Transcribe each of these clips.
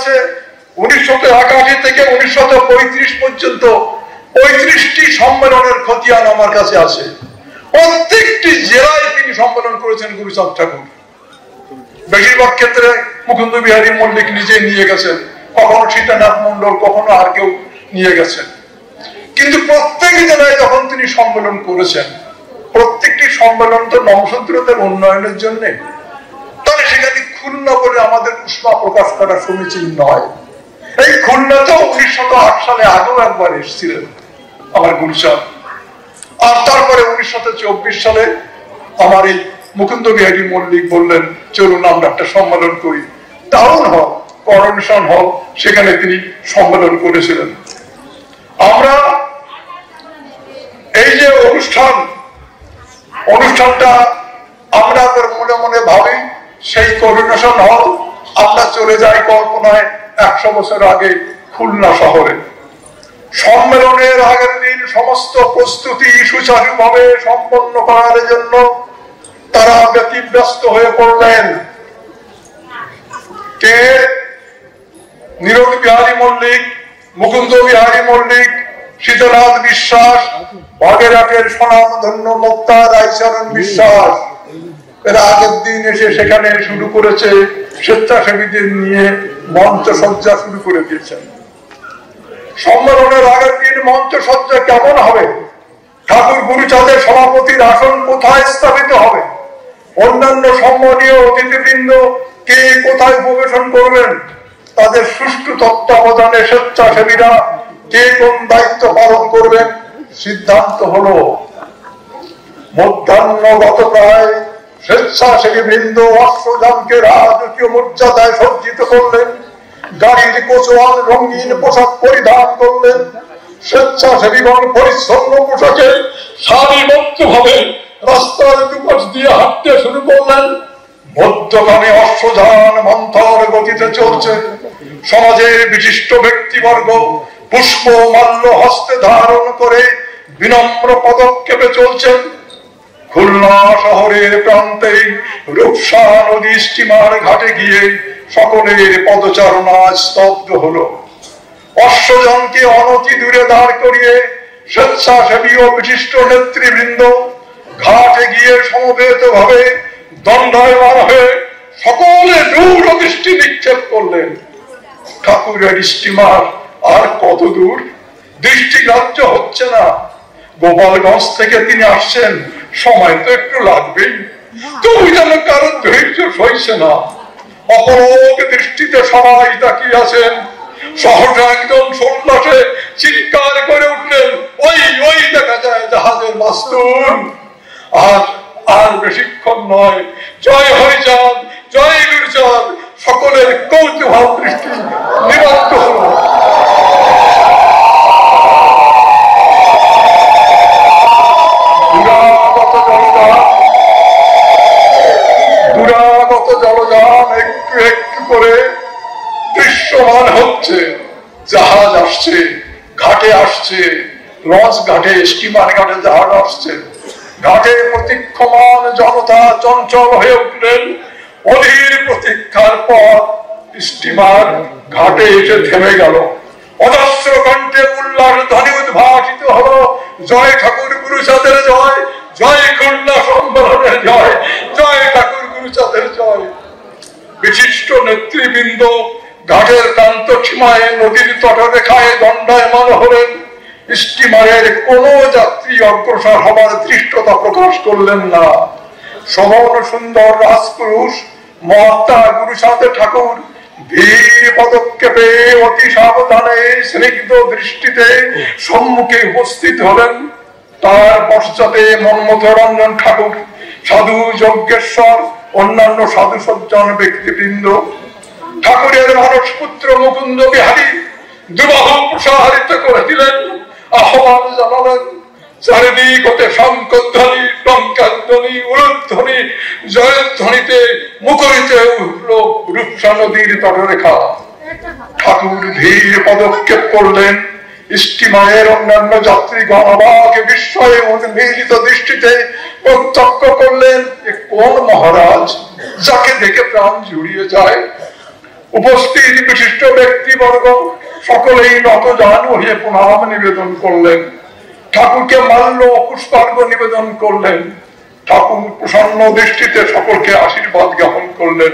আছে 1981 থেকে 1935 পর্যন্ত 35টি সম্মেলনের খতিয়ান আমার কাছে আছে। প্রত্যেকটি জেলায় তিনি সম্মেলন করেছেন গুরুচাঁদ ঠাকুর। বেশিরভাগ ক্ষেত্রে মুকুন্দ বিহারী মল্লিক নিজে নিয়ে গেছেন, কখনো সীতানাথ মন্ডল, কখনো আর কেউ নিয়ে গেছেন। কিন্তু প্রত্যেক জেলায় যখন তিনি সম্মেলন করেছেন, প্রত্যেকটি সম্মেলন তো নমশূদ্রদের উন্নয়নের জন্য, তাহলে সেখানে খুলনা বলে আমাদের উষ্মা প্রকাশ করা সমীচীন নয়। এই খুলনা তো 1908 সালে আগেও একবার এসেছিলেন আমার গুরুচাঁদ, আর তারপরে 1924 সালে আমার এই মুকুন্দ বিহারী মল্লিক বললেন চলুন আমরা একটা সম্মেলন করি। টাউন হল, করোনেশন হল, সেখানে তিনি সম্মেলন করেছিলেন। আমরা এই যে অনুষ্ঠানটা আমরা মনে মনে ভাবি সেই করোনেশন হল, আমরা চলে যাই কল্পনায় 100 বছর আগে খুলনা শহরে। সম্মেলনের আগের দিন সমস্ত প্রস্তুতি সুচারুভাবে সম্পন্ন করার জন্য তারা ব্যতিব্যস্ত হয়ে পড়লেন। কে? নীরদ বিহারী মল্লিক, মুকুন্দ বিহারী মল্লিক, শীতনাথ বিশ্বাস, বাগেরহাটের স্বনামধন্য বক্তা রায়চরণ বিশ্বাস। এরা আগের দিন এসে সেখানে শুরু করেছে, স্বেচ্ছাসেবীদের নিয়ে মঞ্চ সজ্জা শুরু করে দিয়েছেন। সম্মেলনের আগের দিন মঞ্চ সজ্জা কেমন হবে, ঠাকুর গুরুচাঁদের সভাপতির আসন কোথায় স্থাপিত হবে, অন্যান্য সম্মানীয় অতিথিবৃন্দ কে কোথায় পরিবেশন করবেন, তাদের সুষ্ঠু তত্ত্বাবধানে স্বেচ্ছাসেবীরা কে কোন দায়িত্ব পালন করবেন, সিদ্ধান্ত হলো। মধ্যাহ্নগত প্রায় স্বেচ্ছাসেবী বৃন্দ অশ্বযানকে রাজকীয় মর্যাদায় সজ্জিত করলেন, গাড়ির কোচওয়াল রঙিন পোশাক পরিধান করলেন। স্বেচ্ছাসেবীগণ পরিচ্ছন্ন পোশাকে সারিবদ্ধভাবে রাস্তার দুপাশ দিয়ে হাঁটতে শুরু করলেন। মধ্যখানে অশ্বযান মন্থর গতিতে চলছে। সমাজের বিশিষ্ট ব্যক্তিবর্গ পুষ্প মাল্য হস্তে ধারণ করে বিনম্র পদক্ষেপে চলছেন। খুলনা শহরের প্রান্তে রূপসা নদী স্টিমার ঘাটে গিয়ে সকলের পদচারণা স্তব্ধ হলো। অশ্বযানকে অনতি দূরে দাঁড় করিয়ে স্বেচ্ছাসেবী ও বিশিষ্ট নেতৃবৃন্দ ঘাটে গিয়ে সমবেত ভাবে দণ্ডায়মান হয়ে সকলে দূর দৃষ্টি নিক্ষেপ করলেন। ঠাকুরের স্টিমার আর কত দূর, দৃষ্টি গ্রাহ্য হচ্ছে না। গোপালগঞ্জ থেকে তিনি আসছেন, সময় তো একটু লাগবেই, তবু যেন কারো ধৈর্য সইছে না। অপরোগ দৃষ্টিতে সবাই তাকিয়ে আছেন। সহসা একজন সন্ন্যাসে চিৎকার করে উঠলেন, ওই ওই দেখা যায় জাহাজের মাস্তুল। আর বেশিক্ষণ নয়, জয় হরিচাঁদ, জয় গুরুচাঁদ, সকলের কৌতূহল দৃষ্টি নিবদ্ধ হল। দুরাগত জলযান একটু একটু করে দৃশ্যমান হচ্ছে। জাহাজ আসছে, ঘাটে আসছে, লঞ্চ ঘাটে, স্টিমার ঘাটে জাহাজ আসছে। ঘাটে প্রতীক্ষমান জনতা চঞ্চল হয়ে উঠলেন। অধীর প্রতীক্ষার পর স্টিমার ঘাটে এসে থেমে গেল। অজস্র কণ্ঠে উল্লাস ধ্বনি উদ্ভাসিত হলো, জয় ঠাকুর গুরুচাঁদের জয়, জয় খুলনা সম্মেলনের জয়, জয় ঠাকুর গুরুচাঁদের জয়। বিশিষ্ট নেতৃবৃন্দ ঘাটের প্রান্ত সীমায় নদীর তটরেখায় দণ্ডায়মান হলেন। স্টিমারের কোন যাত্রী অগ্রসর হবার ধৃষ্টতা প্রকাশ করলেন না। সমন সুন্দর রাজপুরুষ মহাত্মা গুরুচাঁদ ঠাকুর ধীর পদক্ষেপে অতি সাবধানে স্নিগ্ধ দৃষ্টিতে সম্মুখে উপস্থিত হলেন। তার পশ্চাতে মন্মথ রঞ্জন ঠাকুর, সাধু যজ্ঞেশ্বর, অন্যান্য সাধু সজ্জন ব্যক্তিবৃন্দ। ঠাকুরের মানসপুত্র মুকুন্দ বিহারী দুবাহু প্রসারিত করে দিলেন, আহ্বান জানালেন। চারিদিক হতে শঙ্খধ্বনি, টঙ্কাধ্বনি, উলুধ্বনি, জয়ধ্বনিতে মুখরিত উঠল রূপসা নদীর তটরেখা। ঠাকুর ধীর পদক্ষেপ করলেন। স্টিমারের অন্যান্য যাত্রীগণ অবাক বিস্ময়ে উন্মিলিত দৃষ্টিতে প্রত্যক্ষ করলেন, কোন মহারাজ যাকে দেখে প্রাণ জুড়িয়ে যায়। উপস্থিত বিশিষ্ট ব্যক্তিবর্গ সকলেই নতজানু হয়ে প্রণাম নিবেদন করলেন। ঠাকুরকে মাল্য পুষ্পার্ঘ নিবেদন করলেন। ঠাকুর প্রসন্ন দৃষ্টিতে সকলকে আশীর্বাদ জ্ঞাপন করলেন।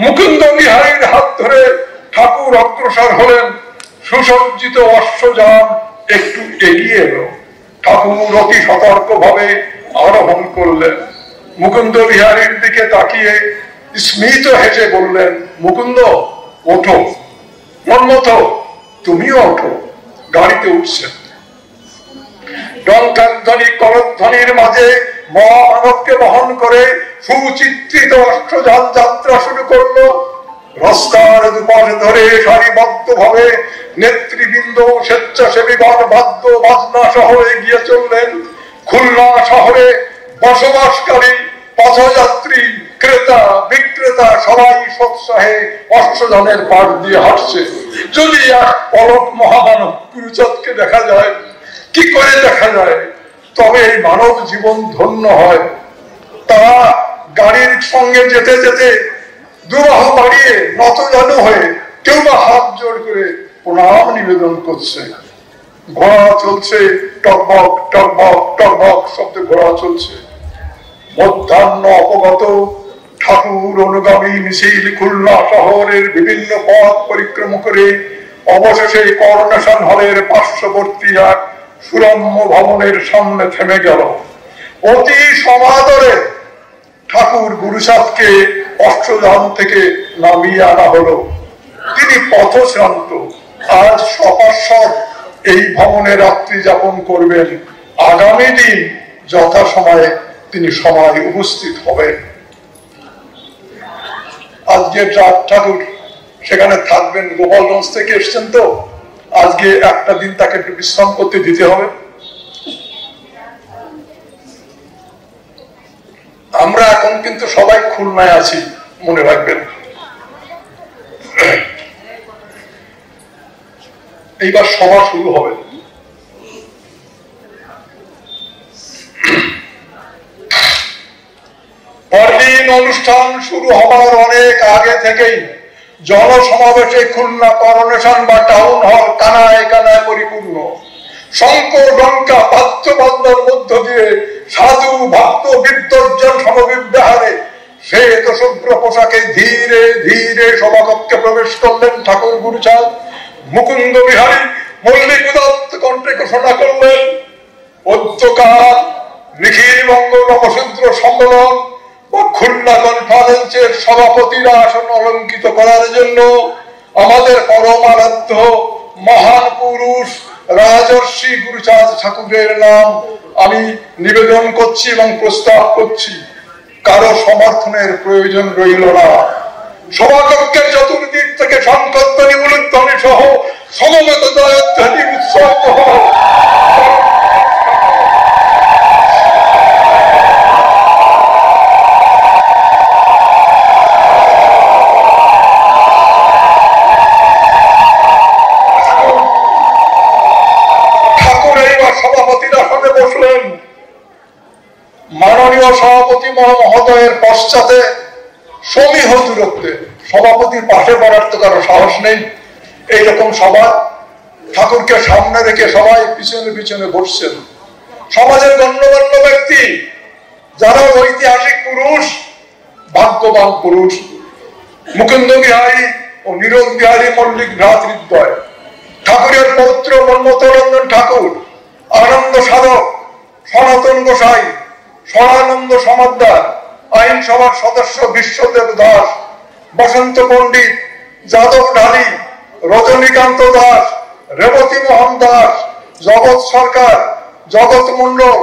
মুকুন্দ বিহারীর হাত ধরে ঠাকুর অগ্রসর হলেন। সুসজ্জিত অশ্বযান একটু এগিয়ে এলো। ঠাকুর অতি সতর্ক ভাবে আরোহণ করলেন। মুকুন্দ বিহারীর দিকে তাকিয়ে স্মিত হেসে বললেন, মুকুন্দ ওঠো, মন্মথ তুমিও ওঠো, গাড়িতে উঠছেন। ডঙ্কাধ্বনি করধ্বনির মাঝে মহামানবকে বহন করে সুচিত্রিত অষ্টযান যাত্রা শুরু করলো। রাস্তার দুপাশ ধরে সারিবদ্ধ ভাবে নেতৃবৃন্দ, স্বেচ্ছাসেবীগণ বাদ্য বাজনা সহ এগিয়ে চললেন। খুলনা শহরে বসবাসকারী পথযাত্রী, ক্রেতা বিক্রেতা সবাই সৎসাহে অষ্টযানের পাশ দিয়ে হাঁটছে। যদি এক পলক মহামানব গুরুচাঁদকে দেখা যায়, কি করে দেখা যায়, তবে এই মানব জীবন ধন্য হয়। তারা গাড়ির সঙ্গে যেতে যেতে দুবাহু বাড়িয়ে নতজানু হয়ে কেউ বা হাত জোড় করে প্রণাম নিবেদন করছে। ঘোড়া চলছে, টকবক টকবক টকবক শব্দে ঘোড়া চলছে। মধ্যাহ্ন অপগত ঠাকুর অনুগামী মিছিল খুলনা শহরের বিভিন্ন পথ পরিক্রম করে অবশেষে করোনেশন হলের পার্শ্ববর্তী এক সুরম্য ভবনের সামনে থেমে গেল। অতি সমাদরে ঠাকুর গুরুচাঁদকে অষ্টযান থেকে নামিয়ে আনা হলো। তিনি পথশ্রান্ত, আজ সপার্শ্বর এই ভবনে রাত্রি যাপন করবেন। আগামী দিন যথাসময়ে তিনি সবাই উপস্থিত হবেন। আজকে ঠাকুর সেখানে থাকবেন, গোপালগঞ্জ থেকে এসছেন, তো আজকে একটা দিন তাকে একটু বিশ্রাম করতে দিতে হবে। আমরা এখন কিন্তু সবাই খুলনায় আছি, মনে রাখবেন। এইবার সভা শুরু হবে। পরদিন অনুষ্ঠান শুরু হবার অনেক আগে থেকেই জনসমাবেশে খুলনা করোনেশন বা টাউন হল কানায় কানায় পরিপূর্ণ। শঙ্খ ডঙ্কা বাদ্যবাদ্যের মধ্য দিয়ে সাধু ভক্ত বিদ্বজ্জন সমবিব্যাহারে শ্বেত শুভ্র পোশাকে ধীরে ধীরে সভাকক্ষে প্রবেশ করলেন ঠাকুর গুরুচাঁদ। মুকুন্দ বিহারী মল্লিক উদাত্ত কণ্ঠে ঘোষণা করলেন, অদ্যকাল নিখিল বঙ্গ নবশূদ্র সম্মেলন ও খুলনা কনফারেন্সের সভাপতিরা আসন অলঙ্কিত করার জন্য আমাদের পরমারাধ্য মহান পুরুষ রাজর্ষি গুরুচাঁদ ঠাকুরের নাম আমি নিবেদন করছি এবং প্রস্তাব করছি। কারো সমর্থনের প্রয়োজন রইল না। সভাকক্ষের চতুর্দিক থেকে শঙ্খধ্বনি উলুধ্বনি সহ সমবেত জয়ধ্বনি উৎসর্গ মাননীয় সভাপতি মহোদয়ের পশ্চাতে সমীহ দূরত্বে, সভাপতির পাশে পড়ার তো কারো সাহস নেই। এইরকম সভা ঠাকুরকে সামনে রেখে সবাই পিছনে পিছনে বসছেন। সমাজের গণ্যমান্য ব্যক্তি, যারা ঐতিহাসিক পুরুষ, ভাগ্যবান পুরুষ, মুকুন্দ বিহারী ও নীরদ বিহারী মল্লিক ভ্রাতৃদ্বয়, ঠাকুরের পৌত্র মন্মথরঞ্জন ঠাকুর, আনন্দ সাধক সনাতন গোসাই, স্বরানন্দ সমাদ্দার, আইনসভার সদস্য বিশ্বদেব দাস, বসন্ত পণ্ডিত, যাদব ঢালি, রজনীকান্ত দাস, রেবতী মোহন দাস, জগৎ সরকার, জগৎ মন্ডল,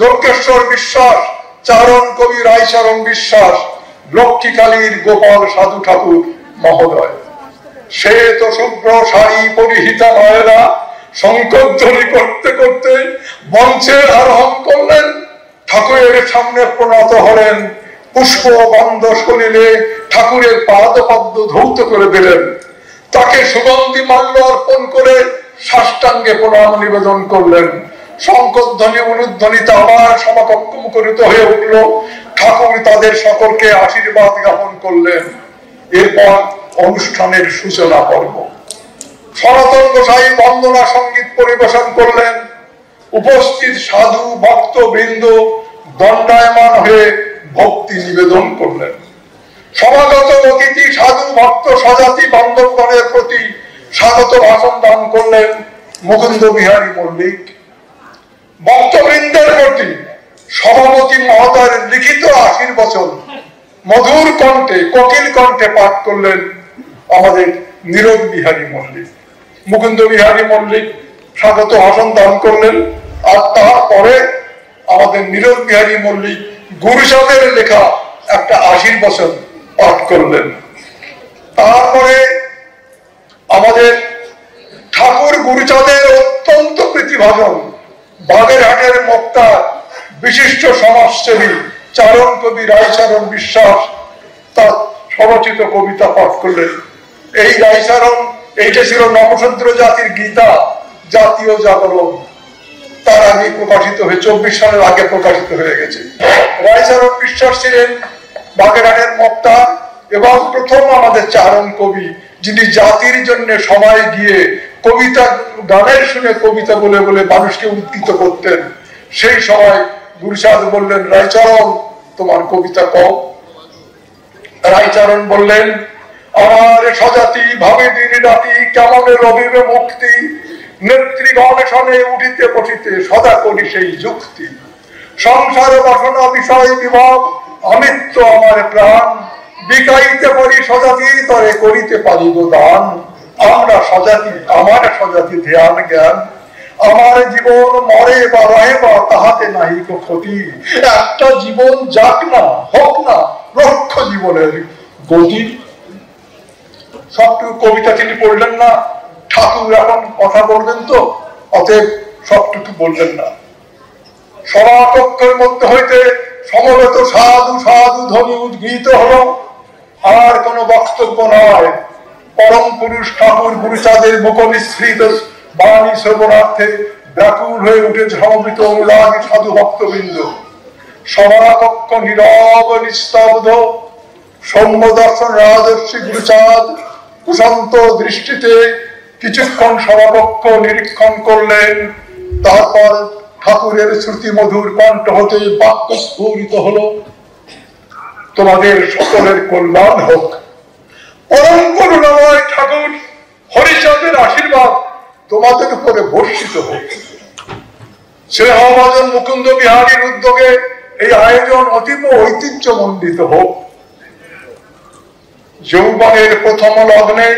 যজ্ঞেশ্বর বিশ্বাস, চারণ কবি রায়চরণ বিশ্বাস, লক্ষ্মীকালীর গোপাল সাধু ঠাকুর মহোদয়। শ্বেত শুভ্র শাড়ি পরিহিতা মহিলা শঙ্খধ্বনি করতে করতে মঞ্চে আরোহণ করলেন। ঠাকুরের সামনে প্রণত হলেন, পুষ্প গন্ধ শরীরে ঠাকুরের পাদপদ্ম ধৌত করে দিলেন। তাকে সুগন্ধি মাল্য অর্পণ করে সাষ্টাঙ্গে প্রণাম নিবেদন করলেন। শঙ্খধ্বনি অনুধ্বনিতে আবার সমাকক্ষ মুখরিত হয়ে উঠল। ঠাকুর তাদের সকলকে আশীর্বাদ জ্ঞাপন করলেন। এরপর অনুষ্ঠানের সূচনা পর্ব। সনাতন গোসাই বন্দনা সঙ্গীত পরিবেশন করলেন। উপস্থিত সাধু ভক্ত বৃন্দ দণ্ডায়মান হয়ে ভক্তি নিবেদন করলেন। সমাগত অতিথি সাধু ভক্ত স্বজাতি বান্ধবগণের প্রতি স্বাগত ভাষণ দান করলেন মুকুন্দ বিহারী মল্লিক। ভক্তবৃন্দের প্রতি সভাপতি মহোদয়ের লিখিত আশীর্বচন মধুর কণ্ঠে কোকিল কণ্ঠে পাঠ করলেন আমাদের নীরদ বিহারী মল্লিক। মুকুন্দ বিহারী মল্লিক স্বাগত ভাষণ দান করলেন, আর তারপরে আমাদের নীরদ বিহারী মল্লিক গুরুচাঁদের লেখা একটা আশীর্বচন পাঠ করলেন। তারপরে আমাদের ঠাকুর গুরুচাঁদের অত্যন্ত প্রতিভাজন বাগেরহাটের বক্তা বিশিষ্ট সমাজসেবী চারণ কবি রায়চরণ বিশ্বাস তার স্বরচিত কবিতা পাঠ করলেন। এই রায়চরণ, এইটা ছিল নমশূদ্র জাতির গীতা, জাতীয় জাগরণ। তার আগে প্রকাশিত হয়ে 24 সালের আগে প্রকাশিত হয়ে গেছে। রায়চরণ বিশ্বাস ছিলেন বাগেরহাটের বক্তা এবং প্রথম আমাদের চারণ কবি, যিনি জাতির জন্য সময় গিয়ে কবিতা গানের শুনে কবিতা বলে বলে মানুষকে উদ্দীত করতেন। সেই সময় গুরুচাঁদ বললেন, রায়চরণ তোমার কবিতা কও। রায়চরণ বললেন, আমার স্বজাতি ভাবে দিন রাতি কেমন রবিবে মুক্তি, নেত্রীগণ শনে উঠিতে বসিতে সদা করি সেই যুক্তি, সংসার বাসনা বিষয় বিভাগ অমিত্র আমার প্রাণ, বিকাইতে পারি স্বজাতির তরে করিতে পারিব দান। আমরা স্বজাতি, আমার স্বজাতি ধ্যান জ্ঞান, আমার জীবন মরে বা রহে বা তাহাতে নাহি ক্ষতি, একটা জীবন যাক না হোক না রক্ষ জীবনের গতি। সবটুকু কবিতা তিনি পড়লেন না, ঠাকুর এখন কথা বলবেন তো, অতএব সবটুকু বললেন না। সভাকক্ষের মধ্যে হইতে সমবেত সাধু সাধু ধ্বনি উদ্গীত হলো। আর কোন বক্তব্য নয়, পরম পুরুষ ঠাকুর গুরুচাঁদের মুখ নিঃসৃত বাণী শ্রবণার্থে ব্যাকুল হয়ে উঠে সমবেত অনুরাগী সাধু ভক্তবৃন্দ। সভাকক্ষ নীরব নিস্তব্ধ। সৌম্য দর্শন রাজর্ষি গুরুচাঁদ কুশান্ত দৃষ্টিতে কিছুক্ষণ সভাকক্ষ নিরীক্ষণ করলেন। তারপর ঠাকুরের শ্রুতি মধুর কণ্ঠ হতে বাক্য স্ফুরিত হলো, তোমাদের সকলের কল্যাণ হোক। পরম করুণাময় ঠাকুর হরিচাঁদের আশীর্বাদ তোমাদের উপরে বর্ষিত হোক। স্নেহভাজন মুকুন্দ বিহারীর উদ্যোগে এই আয়োজন অতীব ঐতিহ্যমণ্ডিত হোক। যৌবনের প্রথম লগ্নে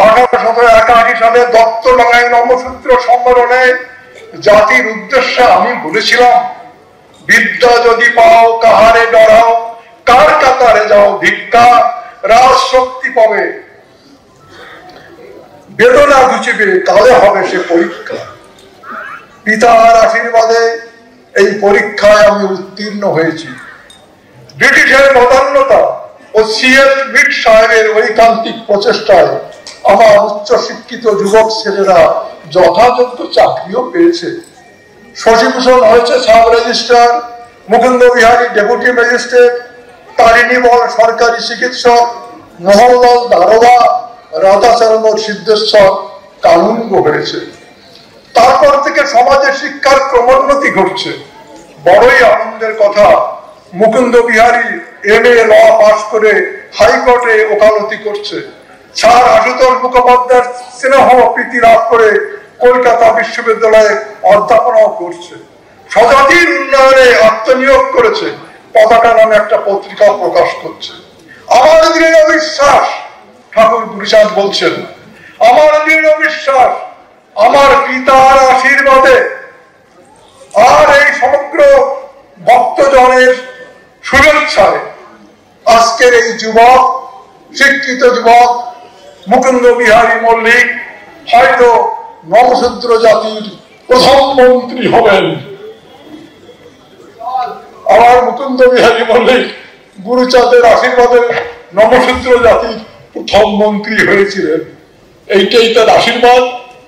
1881 সালে দত্তডাঙ্গায় নমসূত্র সম্মেলনে জাতির উদ্দেশ্যে আমি বলেছিলাম, বিদ্যা যদি পাও কাহারে ডরাও, কার কাতারে যাও ভিক্ষা, রাজ শক্তি পাবে বেদনা ঘুচিবে, কালে হবে সে পরীক্ষা। পিতার আশীর্বাদে এই পরীক্ষায় আমি উত্তীর্ণ হয়েছি। ব্রিটিশের বদান্যতা ও সিএস মিট সাহেবের ঐকান্তিক প্রচেষ্টায় আমার উচ্চ শিক্ষিত যুবক ছেলেরা যথাযোগ্য চাকরিও পেয়েছে। শশীভূষণ হয়েছে sub registrar, Mukunda Bihari deputy magistrate, Tarini বল সরকারি চিকিৎসক, মোহনলাল দারোগা, রাধাচরণ সিদ্ধেশ্বর কানুনগো হয়েছে। তারপর থেকে সমাজে শিক্ষার ক্রমোন্নতি ঘটছে। বড়ই আনন্দের কথা, মুকুন্দ বিহারী MA ল পাশ করে হাইকোর্টে ওকালতি করছে। স্যার আশুতোষ মুখোপাধ্যায়ের স্নেহ প্রীতি লাভ করে কলকাতা বিশ্ববিদ্যালয়ে অধ্যাপনাও করছে। স্বজাতির উন্নয়নে আত্মনিয়োগ করেছে, পতাকা নামে একটা পত্রিকা প্রকাশ করছে। আমার দৃঢ় বিশ্বাস, ঠাকুর গুরুচাঁদ বলছেন, আমার দৃঢ় বিশ্বাস আমার পিতার আশীর্বাদে আর এই সমগ্র ভক্তজনের শুভেচ্ছায় আজকের এই যুবক, শিক্ষিত যুবক মুকুন্দ বিহারী মল্লিক হয়তো নমশূদ্র জাতির প্রথম মন্ত্রী হবেন। আমার মুকুন্দ বিহারী মল্লিক গুরুচাঁদের আশীর্বাদে নমশূদ্র জাতির প্রথম মন্ত্রী হয়েছিলেন। এইটাই তার আশীর্বাদ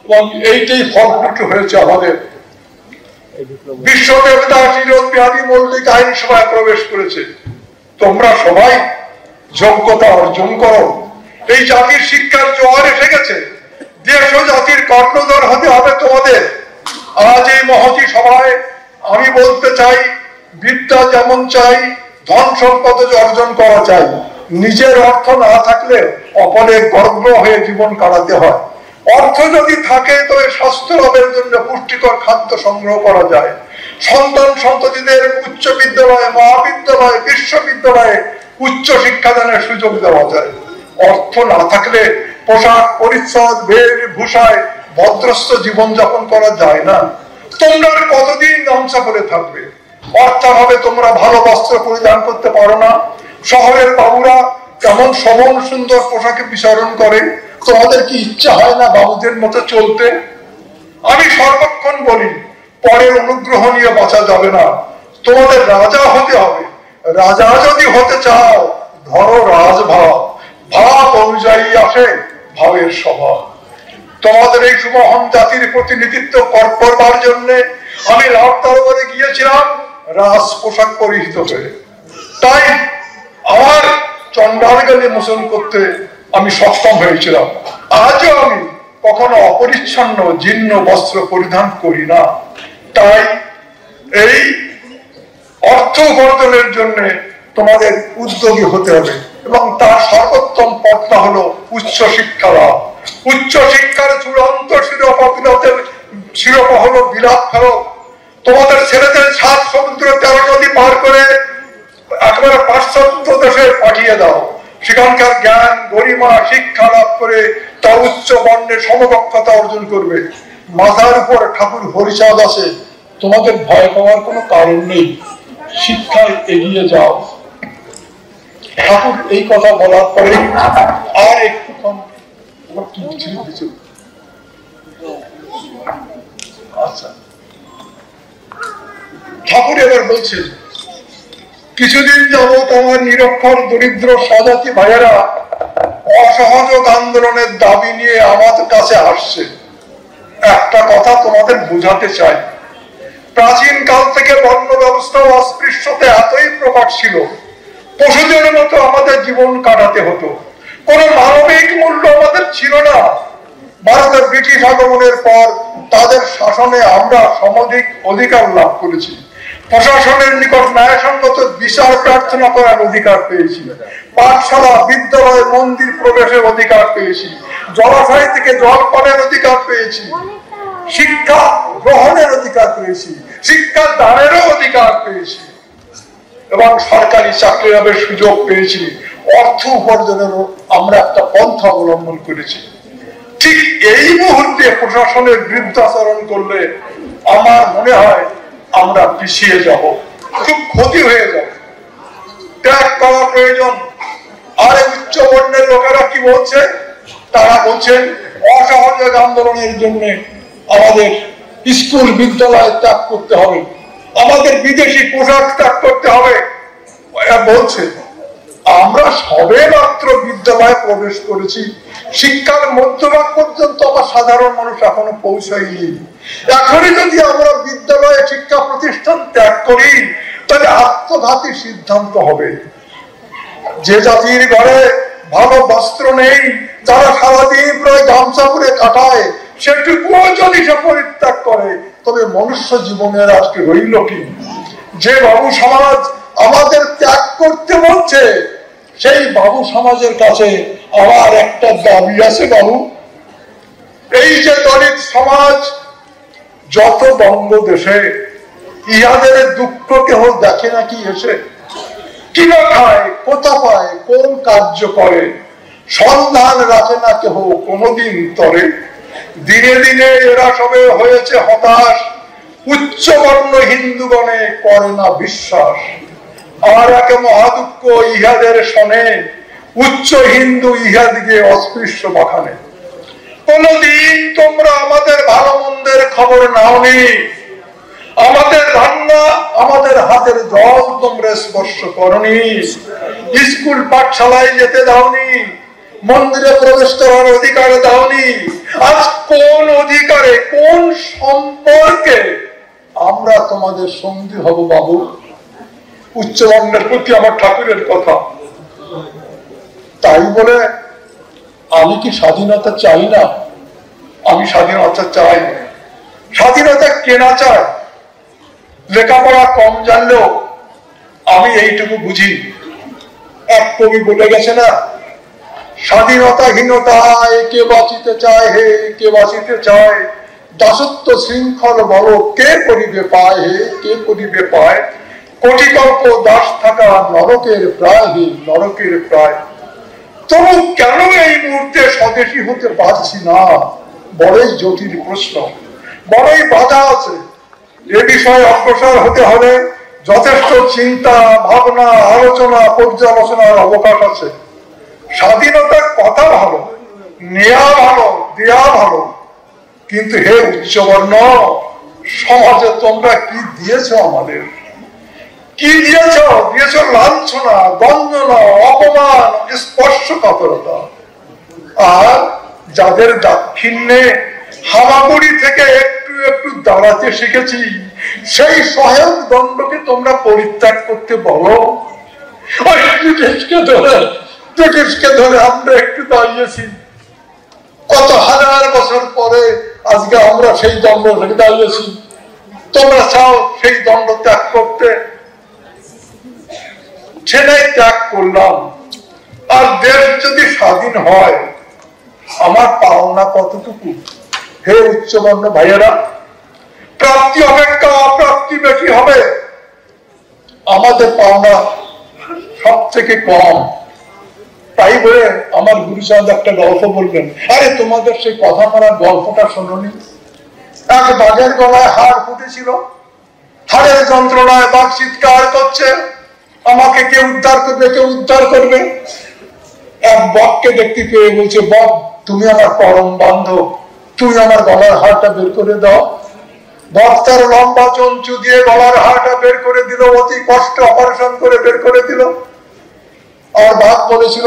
এবং এইটাই ফলপ্রসূ হয়েছে আমাদের। বিশ্বদেবতা নীরদ বিহারী মল্লিক আইনসভায় প্রবেশ করেছে। তোমরা সবাই যোগ্যতা অর্জন করো, এই জাতির শিক্ষার জোয়ার এসে গেছে, দেশ ও জাতির কর্ণধার হতে হবে তোমাদের। আজ এই মহতী সভায় আমি বলতে চাই, বিদ্যা যেমন চাই, ধন সম্পদ অর্জন করা চাই, নিজের অর্থ না থাকলে অপরের গর্ব হয়ে জীবন কাটাতে হয়। অর্থ যদি থাকে তবে স্বাস্থ্য লাভের জন্য পুষ্টিকর খাদ্য সংগ্রহ করা যায়। সন্তান সন্ততিদের উচ্চ বিদ্যালয়ে, মহাবিদ্যালয়ে, বিশ্ববিদ্যালয়ে উচ্চ শিক্ষাদানের সুযোগ দেওয়া যায়। অর্থ না থাকলে পোশাক পরিচ্ছদ বেশভূষায় ভদ্রস্থ জীবন যাপন করা যায় না। তোমরা কতদিন গামছা পরে থাকবে? অর্থাভাবে তোমরা ভালো বস্ত্র পরিধান করতে পারো না। শহরের বাবুরা কেমন সবল সুন্দর পোশাকে বিচরণ করে, তোমাদের কি ইচ্ছা হয় না বাবুদের মতো চলতে? আমি সর্বক্ষণ বলি, পরের অনুগ্রহ নিয়ে বাঁচা যাবে না, তোমাদের রাজা হতে হবে। রাজা যদি হতে চাও, ধরো রাজভাব, ভাব অনুযায়ী আসে ভাবের স্বভাব। তোমাদের এই সুমহান জাতির প্রতিনিধিত্ব করবার জন্য আমি রাত দরবারে গিয়েছিলাম রাজ পোশাক পরিহিত হয়ে। তাই আমার চন্ডালগালি মোচন করতে আমি সক্ষম হয়েছিলাম। আজও আমি কখনো অপরিচ্ছন্ন জীর্ণ বস্ত্র পরিধান করি না। তাই এই অর্থ উপার্জনের জন্য তোমাদের উদ্যোগী হতে হবে এবং তার সর্বোত্তম পথটা হলো উচ্চ শিক্ষা লাভ। উচ্চ শিক্ষার চূড়ান্ত শিরোপা হলো বিলাপ ফেরত। তোমাদের ছেলেদের 7 সমুদ্র 13 নদী পার করে একেবারে পাশ্চাত্য দেশে পাঠিয়ে দাও। সেখানকার জ্ঞান গরিমা শিক্ষা লাভ করে তা উচ্চ বর্ণের সমকক্ষতা অর্জন করবে। মাথার উপর ঠাকুর হরিচাঁদ আছে, তোমাদের ভয় পাওয়ার কোনো কারণ নেই, শিক্ষায় এগিয়ে যাও। ঠাকুর এই কথা বলার পরে আর একটুক্ষণ আচ্ছা, ঠাকুর এবার বলছেন, কিছুদিন যাবৎ আমার নিরক্ষর দরিদ্র স্বজাতি ভাইয়েরা অসহযোগ আন্দোলনের দাবি নিয়ে আমাদের কাছে আসছে। একটা কথা তোমাদের বোঝাতে চাই, প্রাচীন কাল থেকে বর্ণ ব্যবস্থা ও অস্পৃশ্যতা এতই প্রকট ছিল, পশুদের মতো আমাদের জীবন কাটাতে হতো, কোনো মানবিক মূল্য আমাদের ছিল না। ভারতের ব্রিটিশ আগমনের পর তাদের শাসনে আমরা সামাজিক অধিকার লাভ করেছি। প্রশাসনের নিকট ন্যায়সঙ্গত বিচার প্রার্থনা করার অধিকার পেয়েছি। পাঠশালা বিদ্যালয় মন্দির প্রবেশের অধিকার পেয়েছি। জলাশয় থেকে জল পানের অধিকার পেয়েছি। শিক্ষা গ্রহণের অধিকার পেয়েছি। শিক্ষা দানেরও অধিকার পেয়েছি এবং সরকারি চাকরি লাভের সুযোগ পেয়েছি। অর্থ উপার্জনেরও আমরা একটা পন্থা অবলম্বন করেছি। ঠিক এই মুহূর্তে প্রশাসনের বিরুদ্ধাচরণ করলে আমার মনে হয় আমরা পিছিয়ে যাব, খুব ক্ষতি হয়ে যাবে। ত্যাগ করা প্রয়োজন। আর উচ্চ বর্ণের লোকেরা কি বলছে? তারা বলছেন অসহযোগ আন্দোলনের জন্য আমাদের স্কুল বিদ্যালয় ত্যাগ করতে হবে, আমাদের বিদেশি পোশাক ত্যাগ করতে হবে। বলছে আমরা সবে মাত্র বিদ্যালয়ে প্রবেশ করেছি, শিক্ষার মধ্যভাগ পর্যন্ত আমার সাধারণ মানুষ এখনো পৌঁছায়নি। এখনই যদি আমরা বিদ্যালয়ে শিক্ষা প্রতিষ্ঠান ত্যাগ করি তাহলে আত্মঘাতী সিদ্ধান্ত হবে। যে জাতির ঘরে ভালো বস্ত্র নেই, যারা সারাদিন প্রায় গামছা পরে কাটায়, সেটুকুও যদি সে পরিত্যাগ করে তবে মনুষ্য জীবনের আজকে রইল কি? যে বাবু সমাজ আমাদের ত্যাগ করতে বলছে, সেই বাবু সমাজের কাছে আমার একটা দাবি আছে। বাবু, এই যে দলিত সমাজ যত বঙ্গদেশে, ইহাদের দুঃখ কেহ দেখে নাকি এসে? কিনা খায়, কোথা পায়, কোন কার্য করে, সন্ধান রাখে না কেহ কোনদিন তরে। দিনে দিনে এরা সবে হয়েছে হতাশ, উচ্চ বর্ণ হিন্দুগণে করে না বিশ্বাস। আর এক মহাদুঃখ ইহাদের শোনে, উচ্চ হিন্দু ইহাদিকে অস্পৃশ্য বাখানে। কোনদিন তোমরা আমাদের ভালো মন্দের খবর নাওনি, আমাদের রান্না আমাদের হাতের জল তোমরা স্পর্শ করনি, স্কুল পাঠশালায় যেতে দাওনি, মন্দিরে প্রবেশ করার অধিকার দাওনি। আজ কোন অধিকারে, কোন সম্পর্কে আমরা তোমাদের সঙ্গী হব বাবু? উচ্চবর্ণের প্রতি আমার ঠাকুরের কথা। তাই বলে আমি কি স্বাধীনতা চাই না? আমি স্বাধীনতা চাই, স্বাধীনতা কেনা চাই। লেখাপড়া কম জানলেও আমি এইটুকু বুঝি, এক কবি বলে গেছে না, স্বাধীনতাহীনতায় কে বাঁচিতে চায়, হে কে বাঁচিতে চায়, দাসত্ব শৃঙ্খল বল কে করিবে পায়, হে কে করিবে পায়, কোটি কল্প দাস থাকা নরকের প্রায়, হে নরকের প্রায়। তবু কেন এই মুহূর্তে স্বদেশী হতে পারছি না? বড়ই জটিল প্রশ্ন, বড়ই বাধা আছে। এ বিষয়ে অগ্রসর হতে হলে যথেষ্ট চিন্তা ভাবনা আলোচনা পর্যালোচনার অবকাশ আছে। স্বাধীনতার কথা ভালো, নেয়া ভালো, দেয়া ভালো, কিন্তু হে উচ্চবর্ণ সমাজে তোমরা কি দিয়েছ আমাদের? কি দিয়েছ? দিয়েছ লাঞ্ছনা, গঞ্জনা, অপমান, স্পর্শকাতরতা। আর যাদের দাক্ষিণ্যে হামাগুড়ি থেকে একটু একটু দাঁড়াতে শিখেছি, সেই সহায়ক দণ্ডকে তোমরা পরিত্যাগ করতে বলো। ব্রিটিশকে ধরে আমরা একটু দাঁড়িয়েছি, কত হাজার বছর পরে আজকে আমরা সেই দণ্ড থেকে দাঁড়িয়েছি। তোমরা চাও সেই দণ্ড ত্যাগ করতে, সেটাই ত্যাগ করলাম। আর দেশ যদি স্বাধীন হয়, আমার পাওনা কতটুকু? হে উচ্চবর্ণ ভাইয়েরা, প্রাপ্তি অপেক্ষা অপ্রাপ্তি বেশি হবে। আমাদের পাওনা সব থেকে কম। তাই বলে আমার গুরুচাঁদ একটা গল্প বলবেন, আরে তোমাদের সেই কথা বলার গল্পটা শোনি। এক বাঘের গলায় হাড় ফুটেছিল, হাড়ের যন্ত্রণায় বাঘ চিৎকার করছে, আমাকে কে উদ্ধার করবে, কে উদ্ধার করবে? এক বককে দেখতে পেয়ে বলছে, বক তুমি আমার পরম বান্ধব, তুমি আমার গলার হাড়টা বের করে দাও। বক তার লম্বা চঞ্চু দিয়ে গলার হাড়টা বের করে দিল, অতি কষ্ট অপারেশন করে বের করে দিল। আর বাঘ বলেছিল,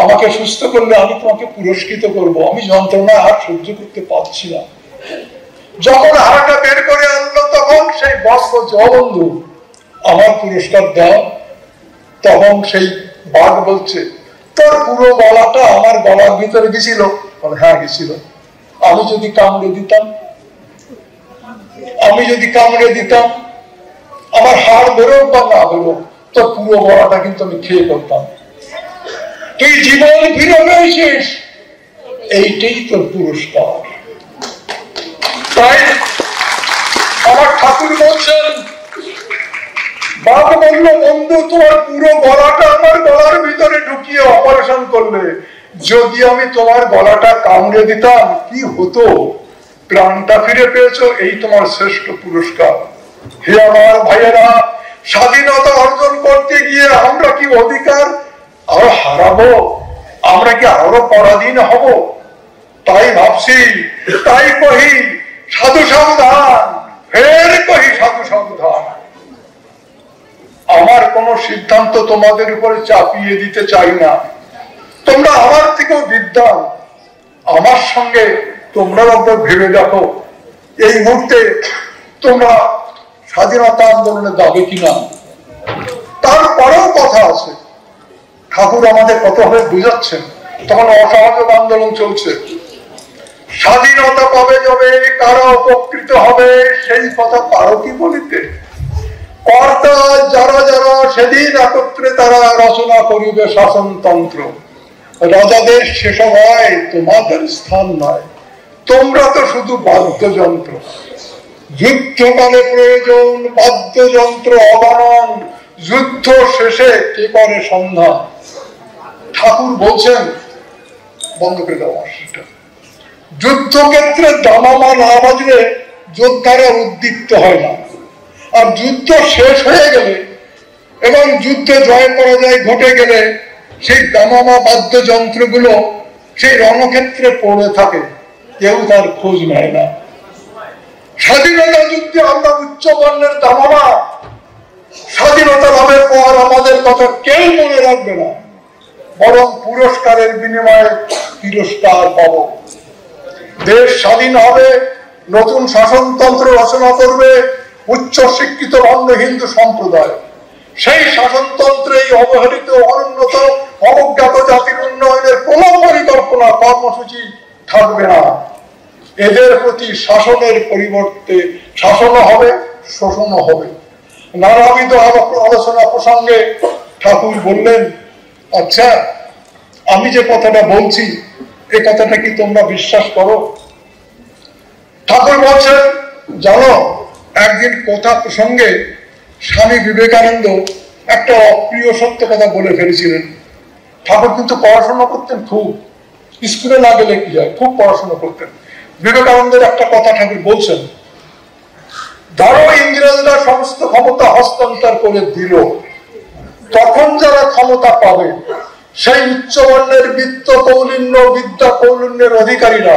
আমাকে সুস্থ করলে আমি তোমাকে পুরস্কৃত করব, আমি যন্ত্রণা আর সহ্য করতে পারছি না। যখন হাড়টা বের করে আনলো, তখন সেই বক বলছে, ও বন্ধু আমার পুরস্কার দাও। তখন সেই বাঘ বলছে, তোর পুরো গলাটা আমার গলার ভিতরে গেছিল? হ্যাঁ গেছিল। আমি যদি কামড়ে দিতাম, আমি যদি কামড়ে দিতাম, আমার হাড় বেরোক বা না বেরোক, তোর পুরো গলাটা কিন্তু আমি খেয়ে করতাম। তুই জীবন ফিরে পেয়েছিস, এইটাই তোর পুরস্কার। তাই আমার ঠাকুর বলছেন, বাঘ বলল, বন্ধু তোমার পুরো গলাটা আমার গলার ভিতরে ঢুকিয়ে অপারেশন করলে, যদি আমি তোমার গলাটা কামড়ে দিতাম কি হতো? প্রাণটা ফিরে পেয়েছো, এই তোমার শ্রেষ্ঠ পুরস্কার। হে আমার ভাইয়েরা, স্বাধীনতা অর্জন করতে গিয়ে আমরা কি অধিকার আরো হারাবো? আমরা কি আরো পরাধীন হব? তাই ভাবছি, তাই কহি সাধু সাবধান, ফের কহি সাধু সাবধান। আমার কোন সিদ্ধান্ত তোমাদের উপরে চাপিয়ে দিতে চাই না। তোমরা আমার থেকেও বিদ্বান, আমার সঙ্গে তোমরা একবার ভেবে দেখো, এই মুহূর্তে তোমরা স্বাধীনতা আন্দোলনে যাবে কিনা। তারপরেও কথা আছে, ঠাকুর আমাদের কতভাবে বুঝাচ্ছেন। তখন অসহযোগ আন্দোলন চলছে, স্বাধীনতা পাবে যাবে, কারা উপকৃত হবে সেই কথা পারো কি বলিতে? কর্তা যারা যারা সেদিন একত্রে তারা রচনা করিবে শাসনতন্ত্র, রাজাদের সেসব হয়, তোমাদের স্থান নয়। তোমরা তো শুধু বাদ্যযন্ত্র, যুদ্ধকালে প্রয়োজন বাদ্যযন্ত্র অবনন, যুদ্ধ শেষে কে করে সন্ধান। ঠাকুর বলছেন, বন্ধ করে দেওয়া, যুদ্ধক্ষেত্রে দামামা না বাজলে যোদ্ধারা উদ্দীপ্ত হয় না। আর যুদ্ধ শেষ হয়ে গেলে এবং যুদ্ধে জয় পরাজয় ঘটে গেলে সেই দামামা বাদ্যযন্ত্রগুলো সেই রণক্ষেত্রে পড়ে থাকে, কেউ তার খোঁজ নেয় না। স্বাধীনতা যুদ্ধে আমরা উচ্চ বর্ণের দামামা, স্বাধীনতা লাভের পর আমাদের কথা কেউ মনে রাখবে না, বরং পুরস্কারের বিনিময়ে তিরস্কার পাবো। দেশ স্বাধীন হবে, নতুন শাসনতন্ত্র রচনা করবে উচ্চ শিক্ষিত অন্য হিন্দু সম্প্রদায়। সেই শাসনতন্ত্রে অবহেলিত অনুন্নত অবজ্ঞাত জাতির উন্নয়নের কোন পরিকল্পনা কর্মসূচি থাকবে না। এদের প্রতি শাসনের পরিবর্তে শাসনও হবে, শোষণও হবে। নানাবিধ আলোচনা প্রসঙ্গে ঠাকুর বললেন, আচ্ছা আমি যে কথাটা বলছি এ কথাটা কি তোমরা বিশ্বাস করো? ঠাকুর বলছেন, জানো একদিন কথা প্রসঙ্গে স্বামী বিবেকানন্দ একটা অপ্রিয় সত্য কথা বলে ফেলেছিলেন। ঠাকুর কিন্তু পড়াশোনা করতেন, খুব স্কুলে না গেলে কি যায়, খুব পড়াশোনা করতেন। বিবেকানন্দের একটা কথা ঠাকুর বলছেন, ধরো ইংরেজরা সমস্ত ক্ষমতা হস্তান্তর করে দিল, তখন যারা ক্ষমতা পাবে সেই উচ্চবর্ণের বিত্ত কৌলিন্য বিদ্যা কৌলিন্যের অধিকারীরা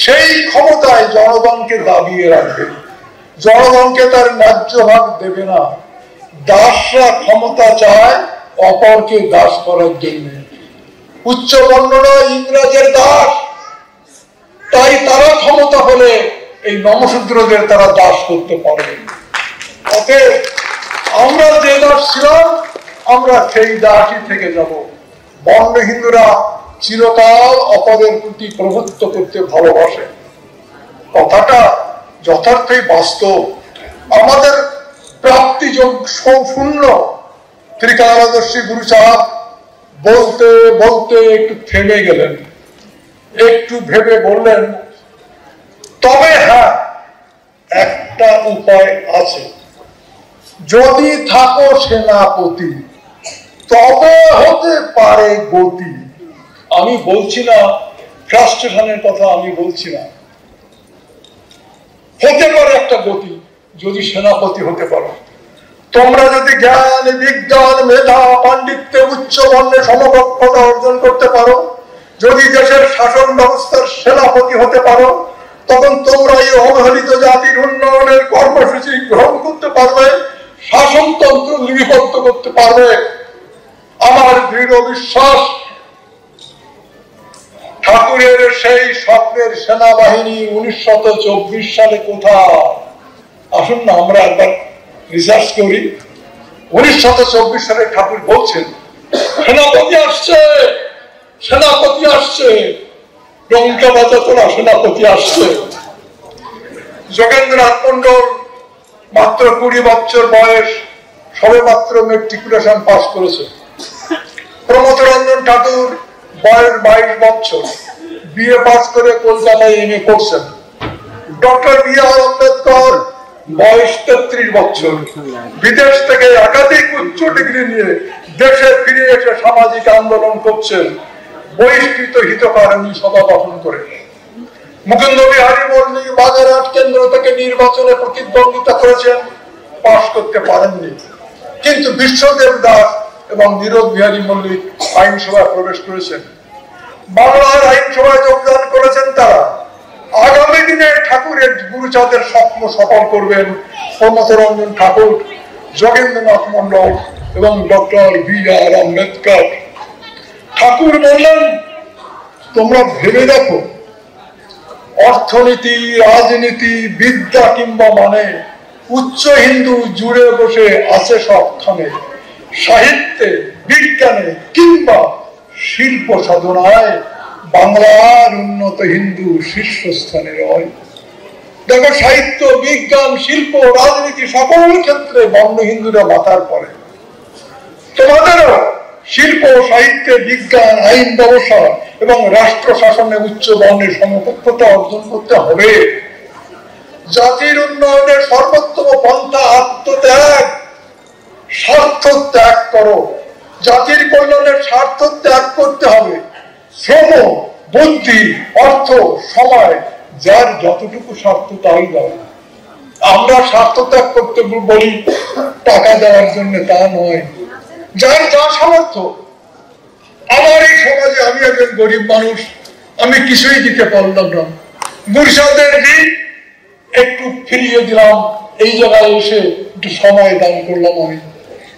সেই ক্ষমতায় জনগণকে দাবিয়ে রাখবে, জনগণকে তার ন্যায্য ভাগ দেবে না। দাসরা ক্ষমতা চায় অপরকে দাস করার জন্য, উচ্চবর্ণরা ইংরেজের দাস, তাই তারা ক্ষমতা হলে এই নমশূদ্রদের তারা দাস করতে পারবে। অতএব আমরা যে দাস ছিলাম আমরা সেই দাসই থেকে যাব। বর্ণ হিন্দুরা চিরকাল অপরের প্রতি প্রভুত্ব করতে ভালোবাসে। কথাটা যথার্থই বাস্তব। আমাদের প্রাপ্তিযোগ শূন্য। ত্রিকালদর্শী গুরু সাহেব বলতে বলতে একটু থেমে গেলেন, একটু ভেবে বললেন, তবে হ্যাঁ একটা উপায় আছে, যদি থাকো সেনাপতি তবে হতে পারে গতি। আমি বলছি না ফ্রাস্ট্রেশনের কথা, আমি বলছি না, হতে পারে একটা গতি যদি সেনাপতি হতে পারো। তোমরা যদি জ্ঞান বিজ্ঞান মেধা পাণ্ডিত্যে উচ্চ বর্ণে সমকক্ষতা অর্জন করতে পারো, যদি দেশের শাসন ব্যবস্থার সেনাপতি হতে পারো, তখন তোমরা এই অবহেলিত জাতির উন্নয়নের কর্মসূচি গ্রহণ করতে পারবে, শাসনতন্ত্র লিপিবদ্ধ করতে পারবে। আমার দৃঢ় বিশ্বাস ঠাকুরের সেই স্বপ্নের সেনাবাহিনী 1924 সালে কোথায়? আসুন না আমরা একবার রিসার্চ করি। 1924 সালে ঠাকুর বলছেন, সেনাপতি আসছে, সেনাপতি আসছে, ডঙ্কা বাজাতরা সেনাপতি আসছে। যোগেন্দ্রনাথ মন্ডল মাত্র 20 বছর বয়স, সবে মাত্র মেট্রিকুলেশন পাস করেছে। প্রমথ রঞ্জন ঠাকুর বয়স 22 বছর, বিএ পাস করে কলকাতায় এমএ করছেন। Doctor B.R.. আম্বেদকর বয়স 33 বছর, বিদেশ থেকে একাধিক উচ্চ ডিগ্রি নিয়ে দেশে ফিরে এসে সামাজিক আন্দোলন করছেন, বহিষ্কৃত হিতকারিণী সভা গঠন করে। মুকুন্দ বিহারী মল্লিক বাগেরহাট কেন্দ্র থেকে নির্বাচনে প্রতিদ্বন্দ্বিতা করেছেন, পাশ করতে পারেননি, কিন্তু বিশ্বদেব দাস এবং নীরদ বিহারী মল্লিক আইনসভায় প্রবেশ করেছেন, বাংলার আইনসভায় যোগদান করেছেন। তারা আগামী দিনে ঠাকুরের গুরুচাঁদের স্বপ্ন সফল করবেন প্রমথ রঞ্জন ঠাকুর, যোগেন্দ্রনাথ মন্ডল এবং ডক্টর বি.আর. আম্বেদকর। ঠাকুর বললেন, তোমরা ভেবে দেখো, অর্থনীতি, রাজনীতি, বিদ্যা কিংবা মানে উচ্চ হিন্দু জুড়ে বসে আছে সবখানে, সাহিত্যে, বিজ্ঞানে কিংবা শিল্প সাধনায় বাংলার উন্নত হিন্দু শীর্ষস্থানে রয়। দেখো, সাহিত্য, বিজ্ঞান, শিল্প, রাজনীতি সকল ক্ষেত্রে বর্ণ হিন্দুরা মাথার পরে। তোমাদেরও শিল্প, সাহিত্যে, বিজ্ঞান, আইন ব্যবসা এবং রাষ্ট্র শাসনে উচ্চ বর্ণের সমকক্ষতা অর্জন করতে হবে। জাতির উন্নয়নের সর্বোত্তম পন্থা আত্মত্যাগ, স্বার্থ ত্যাগ করো। জাতির কল্যাণের স্বার্থ ত্যাগ করতে হবে। শ্রম, বুদ্ধি, অর্থ, সময়, যার যতটুকু স্বার্থ তাই দাও। আমরা স্বার্থ ত্যাগ করতে বলি টাকা দেওয়ার জন্য, তা নয়। যার যা সামর্থ্য। আমার এই সমাজে আমি একজন গরিব মানুষ, আমি কিছুই দিতে পারলাম না, গুরুসাদের ঋণ একটু ফিরিয়ে দিলাম, এই জায়গায় এসে একটু সময় দান করলাম। আমি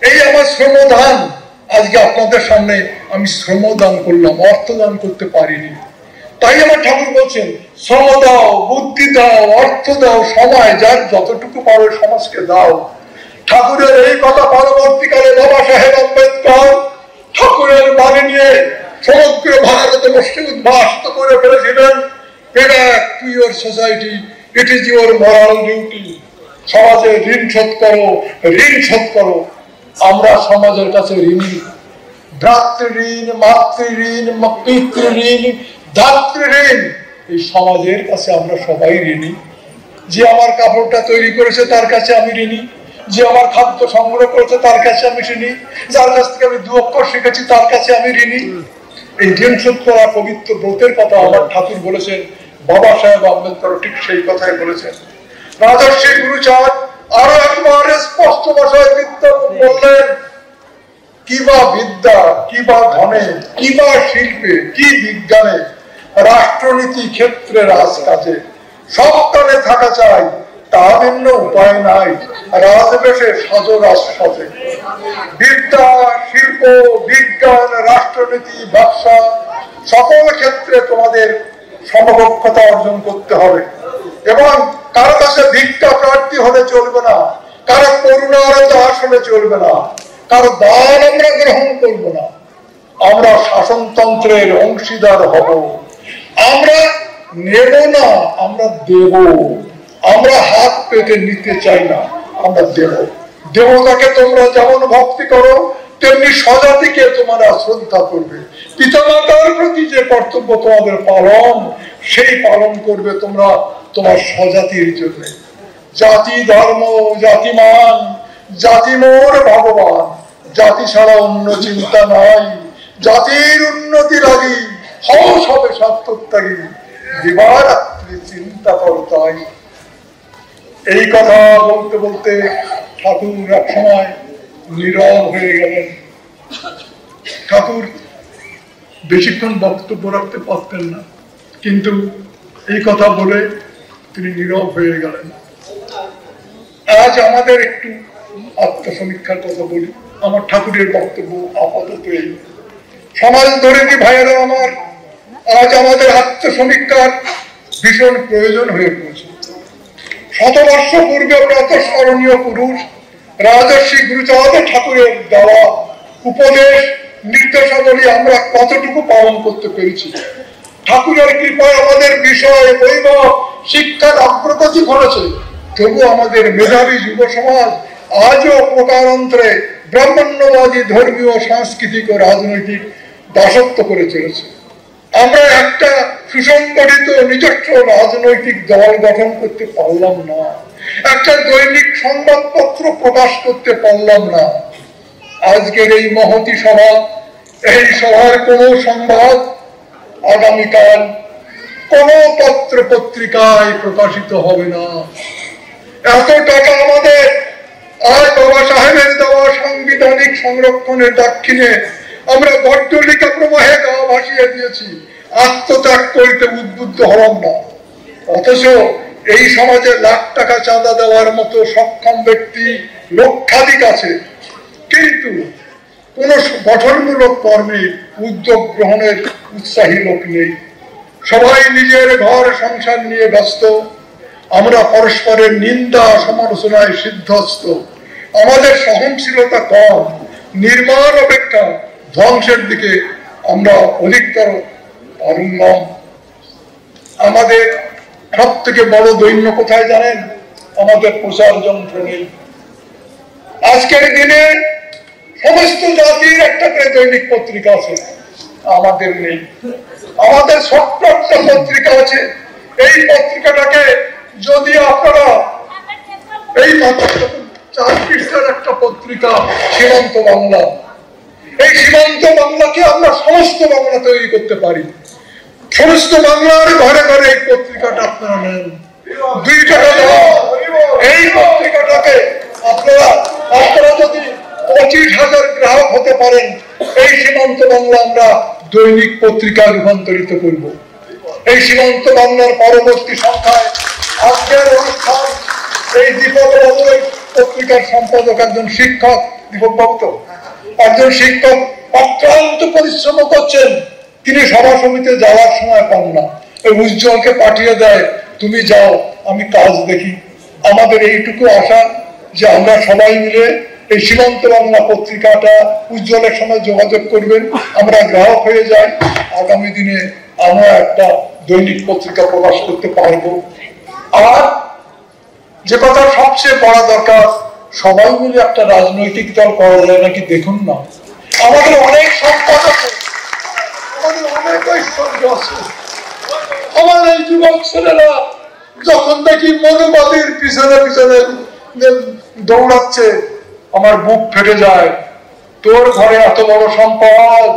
এই আমার শ্রমদান, আজকে আপনাদের সামনে আমি শ্রমদান করলাম, অর্থ দান করতে পারিনি। তাই আমার ঠাকুর বলছেন, শ্রম দাও, বুদ্ধি দাও, অর্থ দাও, সময়, যার যতটুকু পারো সমাজকে দাও। ঠাকুরের এই কথা পরবর্তীকালে বাবা সাহেব আম্বেদকর ঠাকুরের বাণী নিয়ে সমগ্র ভারতবর্ষে উদ্ভাসিত করে ফেলেছিলেন, back to your society, it is your moral duty. সমাজে ঋণ শোধ করো, ঋণ শোধ করো। আমরা সমাজের কাছে ঋণী, ভ্রাতৃঋণ, মাতৃঋণ, পিতৃঋণ, ধাতৃঋণ, এই সমাজের কাছে আমরা সবাই ঋণী। যে আমার কাপড়টা তৈরি করেছে তার কাছে আমি ঋণী, যে আমার খাদ্য সংগ্রহ করেছে তার কাছে আমি ঋণী, যার কাছ থেকে আমি 2 অক্ষর শিখেছি তার কাছে আমি ঋণী। এই ঋণ শোধ করা পবিত্র ব্রতের কথা আমার ঠাকুর বলেছেন, বাবা সাহেব আম্বেদকর ঠিক সেই কথাই বলেছেন। রাজর্ষি গুরুচাঁদ আরো একবার স্পষ্ট ভাষায় বললেন, কিবা বিদ্যা, কিবা ধনে, কিবা শিল্পে, কি বিজ্ঞানে, রাষ্ট্রনীতি ক্ষেত্রে রাজকাজে সবখানে থাকা চাই, তা ভিন্ন উপায় নাই, রাজবেশে সাজো রাজসাজে। বিদ্যা, শিল্প, বিজ্ঞান, রাষ্ট্রনীতি, ব্যবসা সকল ক্ষেত্রে তোমাদের সমকক্ষতা অর্জন করতে হবে এবং কারো কাছে ভিক্ষা প্রার্থী হলে চলবে না, কারো করুণার দাস হলে চলবে না, কারো দান আমরা গ্রহণ করবো না। আমরা শাসনতন্ত্রের অংশীদার হব, আমরা নেব না, আমরা দেব। আমরা হাত পেতে নিতে চাই না, আমরা দেব। দেবতাকে তোমরা যেমন ভক্তি করো তেমনি স্বজাতিকে তোমরা শ্রদ্ধা করবে। পিতামাতার প্রতি যে কর্তব্য তোমাদের পালন, সেই পালন করবে তোমরা তোমার স্বজাতির জন্য। জাতি ধর্ম, জাতিমান, জাতি মোর ভগবান, জাতি ছাড়া অন্য চিন্তা নাই। জাতির উন্নতি লাগি হও সবে স্বার্থত্যাগী, দিবারাত্রি চিন্তা করো তাই। এই কথা বলতে বলতে ঠাকুর এক সময় নীরব হয়ে গেলেন। ঠাকুর বেশিক্ষণ বক্তব্য রাখতে পারতেন না, কিন্তু এই কথা বলে তিনি নীরব হয়ে গেলেন। আজ আমাদের একটু আত্মসমীক্ষার কথা বলি। আমার ঠাকুরের বক্তব্য আপাতত এই। সমাজ ধর্মী ভাইয়েরা আমার, আজ আমাদের আত্মসমীক্ষার ভীষণ প্রয়োজন হয়ে পড়েছে। 100 বর্ষ পূর্বে প্রাতঃস্মরণীয় পুরুষ রাজর্ষি গুরুচাঁদ ঠাকুরের দেওয়া উপদেশ নির্দেশাবলী আমরা কতটুকু পালন করতে পেরেছি। ঠাকুরের কৃপায় আমাদের বিষয় বৈভব শিক্ষার অগ্রগতি ঘটেছে, তবু আমাদের মেধাবী যুব সমাজ আজও প্রকারান্তরে ব্রাহ্মণ্যবাদী ধর্মীয়, সাংস্কৃতিক ও রাজনৈতিক দাসত্ব করে চলেছে। আমরা একটা সুসংগঠিত নিজস্ব রাজনৈতিক দল গঠন করতে পারলাম না, একটা দৈনিক সংবাদপত্র প্রকাশ করতে পারলাম না। আজকের এই মহতি সভা, এই সভার কোন সংবাদ আগামীকাল কোন পত্র পত্রিকায় প্রকাশিত হবে না। এত টাকা আমাদের আজ বাবা সাহেবের দেওয়া সাংবিধানিক সংরক্ষণের দাক্ষিণে আমরা গড্ডলিকা প্রবাহে গা ভাসিয়ে দিয়েছি, আত্মত্যাগ করতে উদ্বুদ্ধ হলাম না। অথচ এই সমাজে লাখ টাকা চাঁদা দেওয়ার মতো সক্ষম ব্যক্তি লক্ষাধিক আছে, কিন্তু কোন গঠনমূলক কর্মে উদ্যোগ গ্রহণের উৎসাহী লোক নেই। সবাই নিজের ঘর সংসার নিয়ে ব্যস্ত। আমরা পরস্পরের নিন্দা সমালোচনায় সিদ্ধস্ত। আমাদের সহনশীলতা কম, নির্মাণ অপেক্ষা ধ্বংসের দিকে আমরা অধিকতর অরুণম। আমাদের সব থেকে বড় দৈন্য কোথায় জানেন? আমাদের প্রচার যন্ত্র নেই। আজকের দিনে সমস্ত জাতির একটা করে দৈনিক পত্রিকা আছে, আমাদের নেই। আমাদের ছোট্ট একটা পত্রিকা আছে, এই পত্রিকাটাকে যদি আপনারা এই 4 পৃষ্ঠার একটা পত্রিকা সীমান্ত বাংলা, এই সীমান্ত বাংলাকে আমরা সমস্ত বাংলা তৈরি করতে পারি। সমস্ত বাংলার ঘরে ঘরে এই পত্রিকাটা আপনারা নেন, 2 টাকা দাও। এই পত্রিকাটাকে আপনারা যদি 25,000 গ্রাহক হতে পারেন, এই সীমান্ত বাংলা আমরা দৈনিক পত্রিকা রূপান্তরিত করব। এই সীমান্ত বাংলার পরবর্তী সংখ্যায় আজকের অনুষ্ঠান, এই দীপক বাবু পত্রিকার সম্পাদক একজন শিক্ষক, দীপক বাবু তো একজন শিক্ষক, অক্লান্ত পরিশ্রম করছেন। তিনি সভা সমিতিতে যাওয়ার সময় পান না, ওই উজ্জ্বলকে পাঠিয়ে দেয়, তুমি যাও আমি কাজ দেখি। আমাদের এইটুকু আশা যে আমরা সবাই মিলে এই সীমান্ত বাংলা পত্রিকাটা উজ্জ্বলের সময় যোগাযোগ করবেন, আমরা গ্রাহক হয়ে যাই। আগামী দিনে আমরা একটা দৈনিক পত্রিকা প্রকাশ করতে পারবো। আর যে কথা সবচেয়ে বড় দরকার, সবাই মিলে একটা রাজনৈতিক দল করা যায় নাকি দেখুন না। আমাদের অনেক সম্পদ আছে, আমাদের অনেক ঐশ্বর্য আছে। আমার এই যুবক ছেলেরা যখন দেখি মনোবাদীর পিছনে পিছনে দৌড়াচ্ছে, আমার বুক ফেটে যায়। তোর ঘরে এত বড় সম্পদ,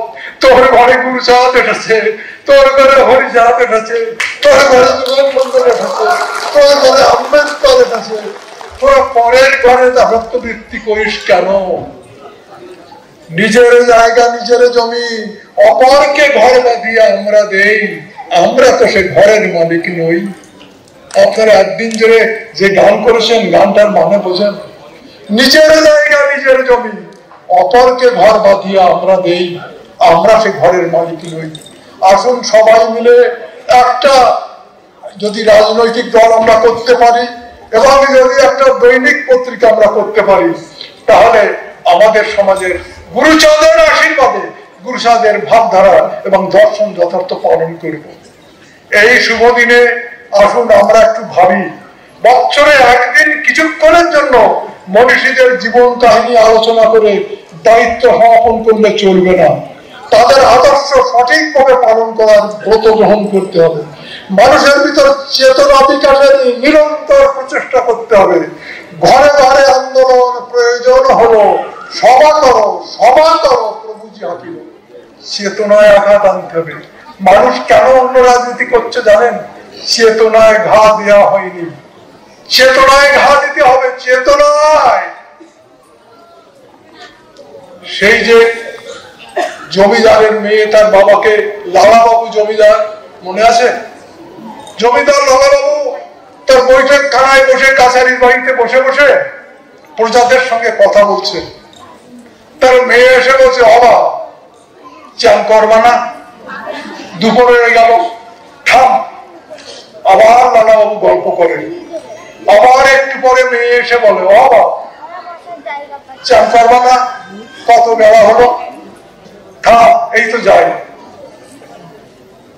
তোর ঘরে গুরুচাঁদ এসেছে, তোর ঘরে হরিচাঁদ এসেছে, তোর ঘরে যুগল এসেছে, তোর ঘরে আম্বেদকর এসেছে, তোরা পরের ঘরে দাসত্ববৃত্তি করিস কেন? নিজের জায়গা, নিজের জমি অপরকে ঘর বাঁধিয়ে আমরা দেই, আমরা তো সে ঘরের মালিক নই। আপনারা একদিন ধরে যে গান করেছেন, গানটার মানে বোঝেন? নিজের জায়গা, নিজের জমি অপরকে ঘর বাঁধিয়ে আমরা দেই, আমরা সে ঘরের মালিক নই। আসুন সবাই মিলে একটা যদি রাজনৈতিক দল আমরা করতে পারি এবং যদি একটা দৈনিক পত্রিকা আমরা করতে পারি, তাহলে আমাদের সমাজের গুরুচাঁদের আশীর্বাদে গুরুচাঁদের ভাবধারা এবং দর্শন যথার্থ পালন করব। এই শুভ দিনে আসুন আমরা একটু ভাবি, বছরে একদিন কিছুক্ষণের জন্য মনীষীদের জীবন কাহিনী আলোচনা করে দায়িত্ব সমাপন করলে চলবে না। তাদের আদর্শ সঠিকভাবে পালন করার ব্রত গ্রহণ করতে হবে। মানুষের ভিতর চেতনা বিকাশের নিরন্তর প্রচেষ্টা করতে হবে। ঘরে ঘরে আন্দোলন প্রয়োজন হলো, সভা করো, সভা করো, প্রভুজি হাঁকিল। চেতনায় আঘাত আনতে হবে। মানুষ কেন অন্য রাজনীতি করছে জানেন? চেতনায় ঘা দেওয়া হয়নি, চেতনায় ঘা দিতে হবে। চেতনায় সেই যে জমিদারের মেয়ে তার বাবাকে, লালাবাবু জমিদার, মনে আছে? জমিদার লালাবাবু তার বৈঠক খানায় বসে, কাছারির বাড়িতে বসে বসে প্রজাদের সঙ্গে কথা বলছে। তার মেয়ে এসে বলছে, বাবা চান করবা না? দুপুর হয়ে গেল, থাম। আবার লালাবাবু গল্প করেন। আবার একটু পরে মেয়ে এসে বলে, বাবা চান করবা না? কত বেলা হলো, থাম, এই তো যাই।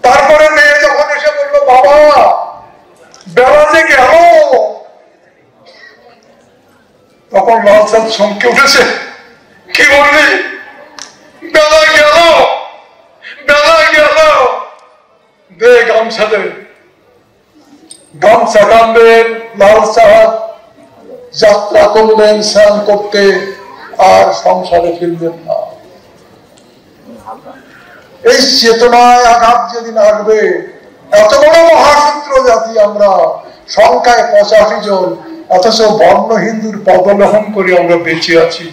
তারপরে মেয়ে যখন এসে বললো, বাবা বেলা যে গেল, তখন লালচাঁদ চমকে উঠেছে। কি বললি? বেলা গেল, বেলা গেল, দে গামছা দে। গামছা টানবেন, লালচাঁদ যাত্রা করলেন স্নান করতে, আর সংসারে ফিরবেন না। এই চেতনায় আঘাত যেদিন আসবে, এত বড় মহাসূত্র জাতি আমরা, সংখ্যায় 85 জন, অথচ বর্ণ হিন্দুর পদলোহন করে আমরা বেঁচে আছি।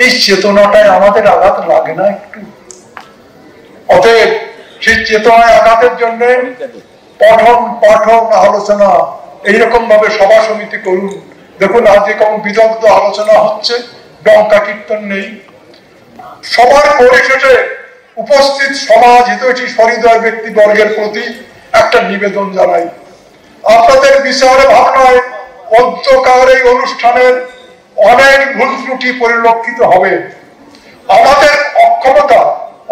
এই চেতনাটায় আমাদের আঘাত লাগে না একটু? অতএব সেই চেতনায় আঘাতের জন্য পঠন পাঠন আলোচনা এইরকম ভাবে সভা সমিতি করুন। দেখুন আজ যে কেমন বিদগ্ধ আলোচনা হচ্ছে, ডঙ্কা কীর্তন নেই। সবার পরিশেষে উপস্থিত সমাজ হিতৈষী সহৃদয় ব্যক্তিবর্গের প্রতি একটা নিবেদন জানাই। আপনাদের বিচার ভাবনায় মধ্যকার এই অনুষ্ঠানের অনেক ভুল ত্রুটি পরিলক্ষিত হবে। আমাদের অক্ষমতা,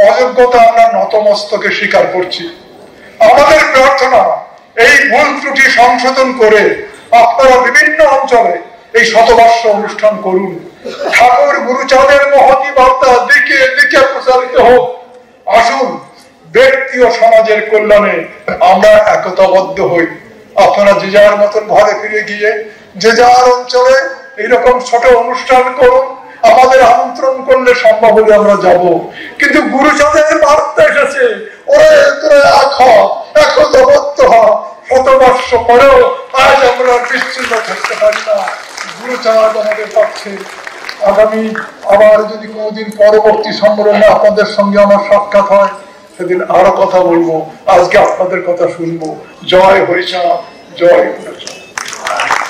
অযোগ্যতা আমরা নতমস্তকে স্বীকার করছি। আমাদের প্রার্থনা, এই ভুল ত্রুটি সংশোধন করে আপনারা বিভিন্ন অঞ্চলে এই শতবর্ষ অনুষ্ঠান করুন। ঠাকুর গুরুচাঁদের মহতি বার্তা দিকে দিকে প্রচারিত হোক। আসুন ব্যক্তি ও সমাজের কল্যাণে আমরা একতাবদ্ধ হই। আপনারা যে যার মতন ঘরে ফিরে গিয়ে যে যার অঞ্চলে এইরকম ছোট অনুষ্ঠান করুন। আমাদের আমন্ত্রণ করলে সম্ভব হলে আমরা যাব। কিন্তু গুরুচাঁদের বার্তা এসেছে, ওরে তোরা একতাবদ্ধ হ। শতবর্ষ পরেও আজ আমরা বিচ্ছিন্ন থাকতে পারি না। গুরুচাঁদ আমাদের পক্ষে। আগামী আবার যদি কোনোদিন পরবর্তী সম্মেলনে আপনাদের সঙ্গে আমার সাক্ষাৎ হয়, সেদিন আরো কথা বলবো। আজকে আপনাদের কথা শুনবো। জয় হরিচাঁদ, জয় গুরুচাঁদ।